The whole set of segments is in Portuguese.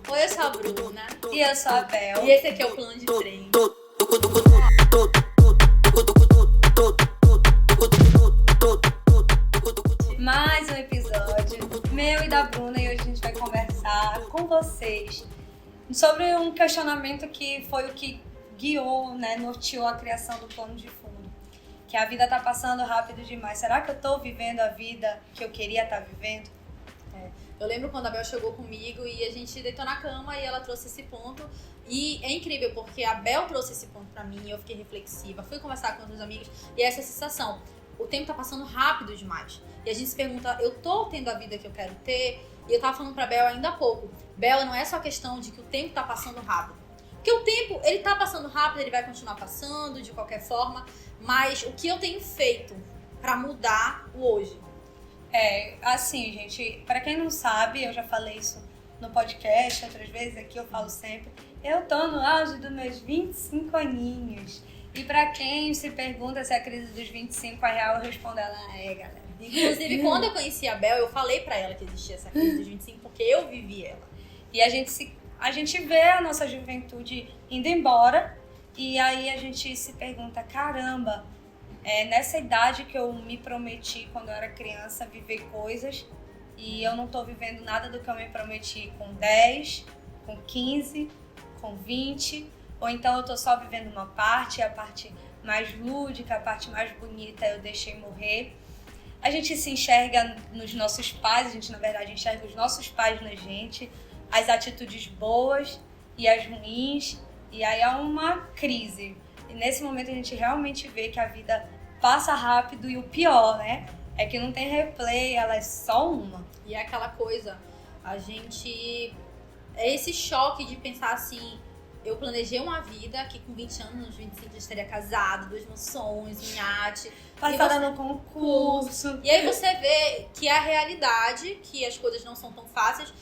Oi, eu sou a Bruna. E eu sou a Bel. E esse aqui é o Plano de Trem. Mais um episódio meu e da Bruna, e hoje a gente vai conversar com vocês sobre um questionamento que foi o que guiou, norteou a criação do plano de fundo. Que a vida tá passando rápido demais. Será que eu tô vivendo a vida que eu queria estar vivendo? Eu lembro quando a Bel chegou comigo e a gente deitou na cama e ela trouxe esse ponto. E é incrível porque a Bel trouxe esse ponto pra mim, eu fiquei reflexiva, fui conversar com outros amigos e essa sensação. O tempo tá passando rápido demais. E a gente se pergunta, eu tô tendo a vida que eu quero ter? E eu tava falando pra Bel ainda há pouco. Bel, não é só questão de que o tempo tá passando rápido. Porque o tempo, ele tá passando rápido, ele vai continuar passando de qualquer forma. Mas o que eu tenho feito pra mudar o hoje? Assim, gente, pra quem não sabe, eu já falei isso no podcast, outras vezes aqui eu falo sempre, eu tô no auge dos meus 25 aninhos. E pra quem se pergunta se a crise dos 25 é real, eu respondo ela, galera. Inclusive, quando eu conheci a Bel, eu falei pra ela que existia essa crise dos 25, porque eu vivi ela. E a gente vê a nossa juventude indo embora, e aí a gente se pergunta, caramba, nessa idade que eu me prometi quando eu era criança viver coisas, e eu não tô vivendo nada do que eu me prometi com 10, com 15, com 20, ou então eu tô só vivendo uma parte, a parte mais lúdica, a parte mais bonita eu deixei morrer. A gente se enxerga nos nossos pais, a gente na verdade enxerga os nossos pais na gente, as atitudes boas e as ruins, e aí é uma crise. E nesse momento a gente realmente vê que a vida passa rápido e o pior, é que não tem replay, ela é só uma. E é aquela coisa, é esse choque de pensar assim, eu planejei uma vida que com 20 anos, nos 25 eu estaria casada, 2 mansões, um iate. Passada no concurso. E aí você vê que é a realidade, que as coisas não são tão fáceis.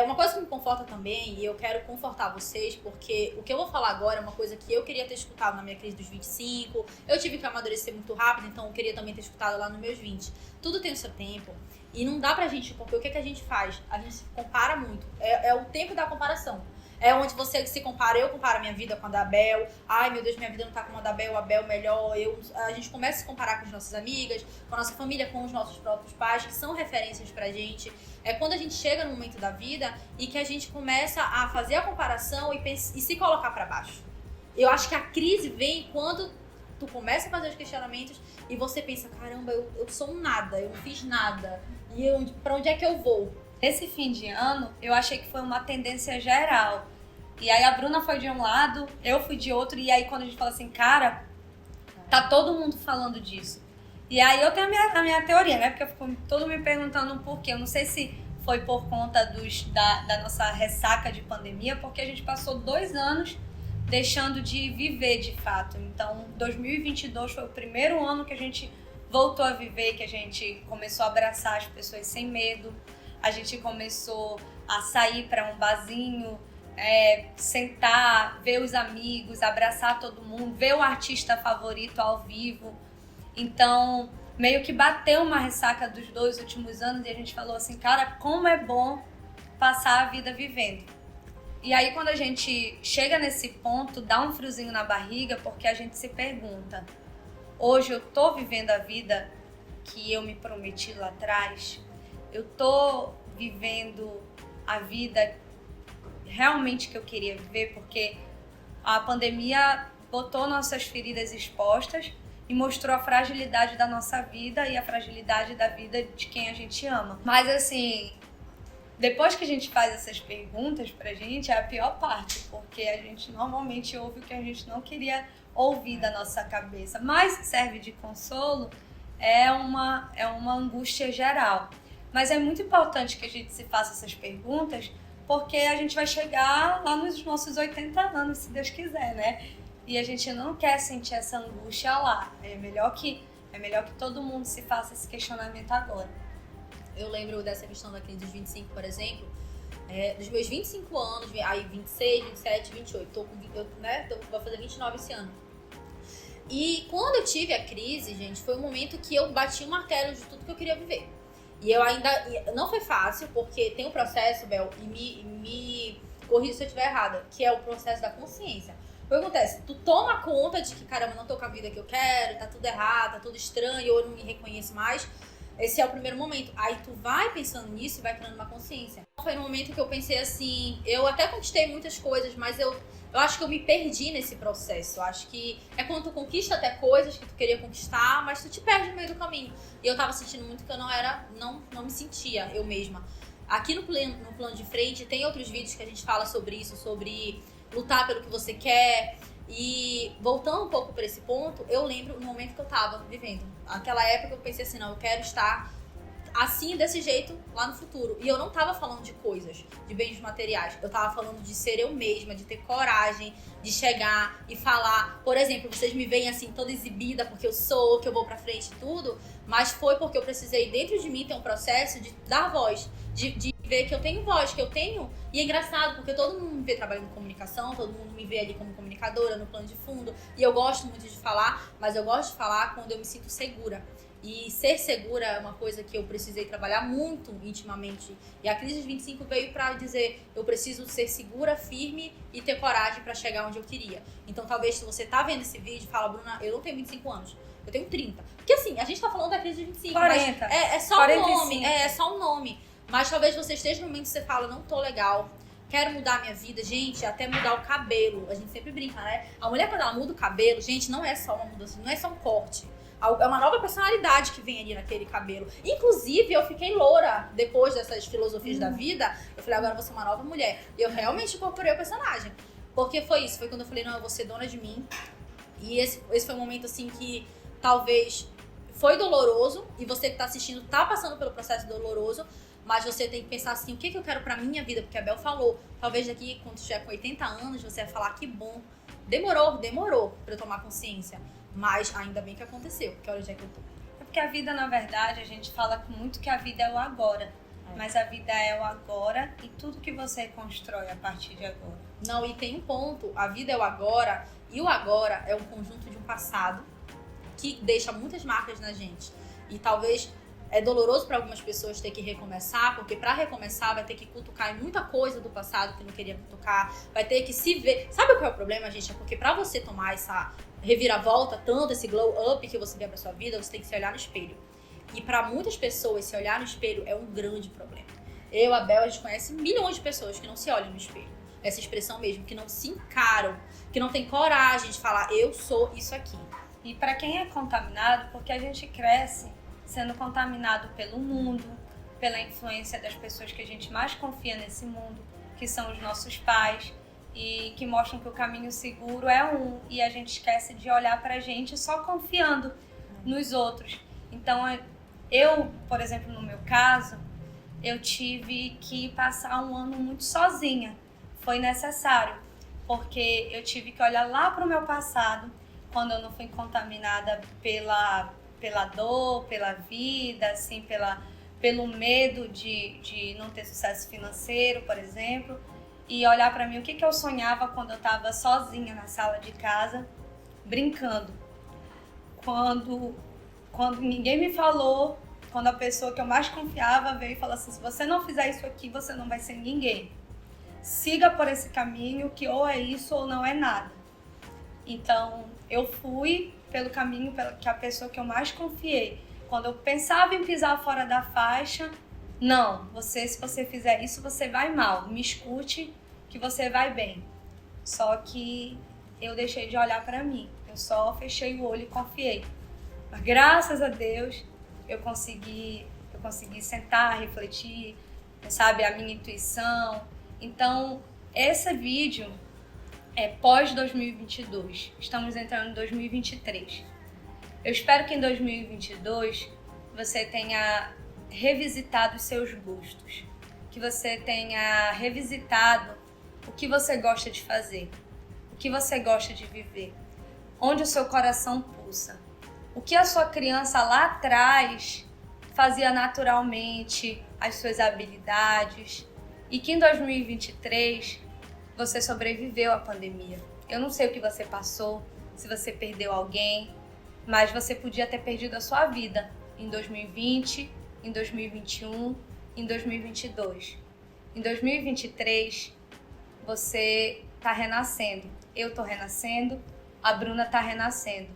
Uma coisa que me conforta também, e eu quero confortar vocês, porque o que eu vou falar agora é uma coisa que eu queria ter escutado na minha crise dos 25. Eu tive que amadurecer muito rápido, então eu queria também ter escutado lá nos meus 20. Tudo tem o seu tempo. E não dá pra gente, porque o que a gente faz? A gente se compara muito. É o tempo da comparação. É onde você se compara, eu comparo a minha vida com a da Bel. Ai, meu Deus, minha vida não tá como a da Bel, a Bel melhor. A gente começa a se comparar com as nossas amigas, com a nossa família, com os nossos próprios pais, que são referências pra gente. É quando a gente chega no momento da vida e que a gente começa a fazer a comparação e se colocar pra baixo. Eu acho que a crise vem quando tu começa a fazer os questionamentos e você pensa, caramba, eu sou um nada, eu não fiz nada. E pra onde é que eu vou? Esse fim de ano, eu achei que foi uma tendência geral. E aí a Bruna foi de um lado, eu fui de outro, e aí quando a gente fala assim, cara, tá todo mundo falando disso. E aí eu tenho a minha teoria, porque eu fico todo me perguntando o porquê. Eu não sei se foi por conta da nossa ressaca de pandemia, porque a gente passou 2 anos deixando de viver de fato. Então, 2022 foi o primeiro ano que a gente voltou a viver, que a gente começou a abraçar as pessoas sem medo. A gente começou a sair para um barzinho, sentar, ver os amigos, abraçar todo mundo, ver o artista favorito ao vivo. Então, meio que bateu uma ressaca dos 2 últimos anos e a gente falou assim, cara, como é bom passar a vida vivendo. E aí, quando a gente chega nesse ponto, dá um friozinho na barriga, porque a gente se pergunta, hoje eu tô vivendo a vida que eu me prometi lá atrás? Eu tô vivendo a vida realmente que eu queria viver, porque a pandemia botou nossas feridas expostas e mostrou a fragilidade da nossa vida e a fragilidade da vida de quem a gente ama. Mas assim, depois que a gente faz essas perguntas pra gente, é a pior parte, porque a gente normalmente ouve o que a gente não queria ouvir da nossa cabeça, mas serve de consolo, é uma angústia geral. Mas é muito importante que a gente se faça essas perguntas, porque a gente vai chegar lá nos nossos 80 anos, se Deus quiser, E a gente não quer sentir essa angústia lá. É melhor que todo mundo se faça esse questionamento agora. Eu lembro dessa questão da crise dos 25, por exemplo, dos meus 25 anos, aí 26, 27, 28, vou fazer 29 esse ano. E quando eu tive a crise, gente, foi um momento que eu bati o martelo de tudo que eu queria viver. E eu ainda... Não foi fácil, porque tem um processo, Bel, e corrija se eu estiver errada, que é o processo da consciência. O que acontece? Tu toma conta de que, caramba, não tô com a vida que eu quero, tá tudo errado, tá tudo estranho, eu não me reconheço mais. Esse é o primeiro momento. Aí tu vai pensando nisso e vai criando uma consciência. Foi no momento que eu pensei assim, eu até conquistei muitas coisas, mas eu acho que eu me perdi nesse processo. Eu acho que é quando tu conquista até coisas que tu queria conquistar, mas tu te perde no meio do caminho. E eu tava sentindo muito que eu não me sentia eu mesma. Aqui no plano de frente tem outros vídeos que a gente fala sobre isso, sobre lutar pelo que você quer. E voltando um pouco para esse ponto, eu lembro no momento que eu tava vivendo. Naquela época eu pensei assim, não, eu quero estar assim, desse jeito, lá no futuro. E eu não tava falando de coisas, de bens materiais. Eu tava falando de ser eu mesma, de ter coragem, de chegar e falar. Por exemplo, vocês me veem assim, toda exibida porque eu sou, que eu vou pra frente e tudo. Mas foi porque eu precisei, dentro de mim, ter um processo de dar voz. De ver que eu tenho voz, que eu tenho. E é engraçado, porque todo mundo me vê trabalhando em comunicação, todo mundo me vê ali como comunicadora, no plano de fundo. E eu gosto muito de falar, mas eu gosto de falar quando eu me sinto segura. E ser segura é uma coisa que eu precisei trabalhar muito intimamente. E a crise dos 25 veio pra dizer, eu preciso ser segura, firme e ter coragem pra chegar onde eu queria. Então talvez se você tá vendo esse vídeo, fala, Bruna, eu não tenho 25 anos, eu tenho 30. Porque assim, a gente tá falando da crise dos 25, 40. mas é só 45. um nome, é só um nome. Mas talvez você esteja no momento que você fala, não tô legal, quero mudar a minha vida. Gente, até mudar o cabelo. A gente sempre brinca, né? A mulher, quando ela muda o cabelo, gente, não é só uma mudança, não é só um corte. É uma nova personalidade que vem ali naquele cabelo. Inclusive, eu fiquei loura depois dessas filosofias da vida. Eu falei, agora eu vou ser uma nova mulher. E eu realmente incorporei o personagem. Porque foi isso. Foi quando eu falei, não, eu vou ser dona de mim. E esse foi um momento, assim, que talvez foi doloroso. E você que tá assistindo tá passando pelo processo doloroso. Mas você tem que pensar assim, o que eu quero pra minha vida? Porque a Bel falou, talvez daqui, quando estiver com 80 anos, você vai falar, que bom. Demorou pra eu tomar consciência. Mas ainda bem que aconteceu, porque olha onde é que eu tô. É porque a vida, na verdade, a gente fala muito que a vida é o agora. É. Mas a vida é o agora e tudo que você constrói a partir de agora. Não, e tem um ponto, a vida é o agora, e o agora é um conjunto de um passado que deixa muitas marcas na gente. E talvez é doloroso para algumas pessoas ter que recomeçar, porque para recomeçar vai ter que cutucar em muita coisa do passado que não queria cutucar, vai ter que se ver. Sabe qual é o problema, gente? É porque para você tomar essa reviravolta, tanto esse glow up que você quer pra sua vida, você tem que se olhar no espelho. E para muitas pessoas, se olhar no espelho é um grande problema. Eu, a Bel, a gente conhece milhões de pessoas que não se olham no espelho. Essa expressão mesmo, que não se encaram, que não tem coragem de falar, eu sou isso aqui. E para quem é contaminado, porque a gente cresce sendo contaminado pelo mundo, pela influência das pessoas que a gente mais confia nesse mundo, que são os nossos pais, e que mostram que o caminho seguro é um, e a gente esquece de olhar pra gente só confiando nos outros. Então, eu, por exemplo, no meu caso, eu tive que passar um ano muito sozinha. Foi necessário, porque eu tive que olhar lá pro meu passado, quando eu não fui contaminada pela dor, pela vida, assim, pelo medo de não ter sucesso financeiro, por exemplo, e olhar pra mim o que eu sonhava quando eu tava sozinha na sala de casa, brincando. Quando ninguém me falou, quando a pessoa que eu mais confiava veio e falou assim, se você não fizer isso aqui, você não vai ser ninguém. Siga por esse caminho que ou é isso ou não é nada. Então, eu fui pelo caminho que a pessoa que eu mais confiei. Quando eu pensava em pisar fora da faixa, não, se você fizer isso, você vai mal. Me escute que você vai bem. Só que eu deixei de olhar pra mim. Eu só fechei o olho e confiei. Mas graças a Deus, eu consegui sentar, refletir, sabe, a minha intuição. Então, esse vídeo é pós 2022. Estamos entrando em 2023. Eu espero que em 2022 você tenha revisitado os seus gostos, que você tenha revisitado o que você gosta de fazer, o que você gosta de viver, onde o seu coração pulsa, o que a sua criança lá atrás fazia naturalmente, as suas habilidades, e que em 2023 você sobreviveu à pandemia. Eu não sei o que você passou, se você perdeu alguém, mas você podia ter perdido a sua vida em 2020, em 2021, em 2022. Em 2023, você tá renascendo. Eu tô renascendo, a Bruna tá renascendo.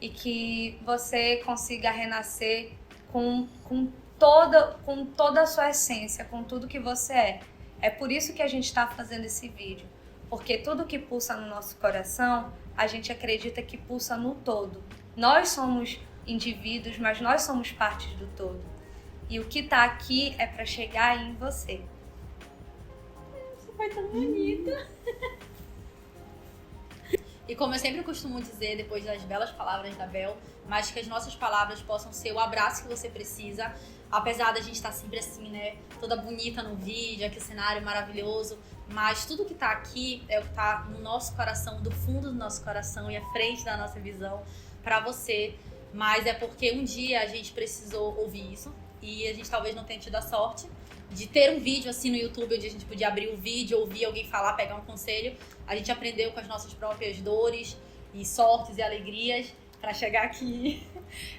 E que você consiga renascer com toda a sua essência, com tudo que você é. É por isso que a gente está fazendo esse vídeo. Porque tudo que pulsa no nosso coração, a gente acredita que pulsa no todo. Nós somos indivíduos, mas nós somos partes do todo. E o que tá aqui é para chegar aí em você. Isso foi tão bonita. E como eu sempre costumo dizer, depois das belas palavras da Bel, mas que as nossas palavras possam ser o abraço que você precisa, apesar da gente estar sempre assim, né, toda bonita no vídeo, aqui o cenário maravilhoso, mas tudo que tá aqui é o que tá no nosso coração, do fundo do nosso coração e à frente da nossa visão pra você, mas é porque um dia a gente precisou ouvir isso e a gente talvez não tenha tido a sorte de ter um vídeo assim no YouTube onde a gente podia abrir o vídeo, ouvir alguém falar, pegar um conselho. A gente aprendeu com as nossas próprias dores e sortes e alegrias pra chegar aqui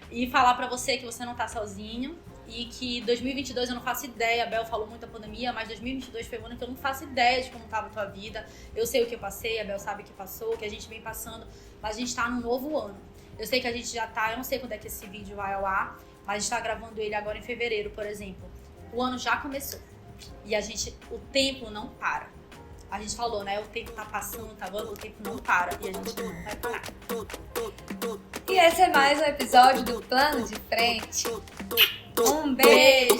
e falar pra você que você não tá sozinho e que 2022 eu não faço ideia, a Bel falou muito da pandemia, mas 2022 foi um ano que eu não faço ideia de como tava a tua vida. Eu sei o que eu passei, a Bel sabe o que passou, o que a gente vem passando, mas a gente tá num novo ano. Eu sei que a gente já tá, eu não sei quando é que esse vídeo vai ao ar, mas a gente tá gravando ele agora em fevereiro, por exemplo. O ano já começou e o tempo não para. A gente falou, né? O tempo tá passando, tá voando, o tempo não para e a gente não vai parar. E esse é mais um episódio do Plano de Frente. Um beijo!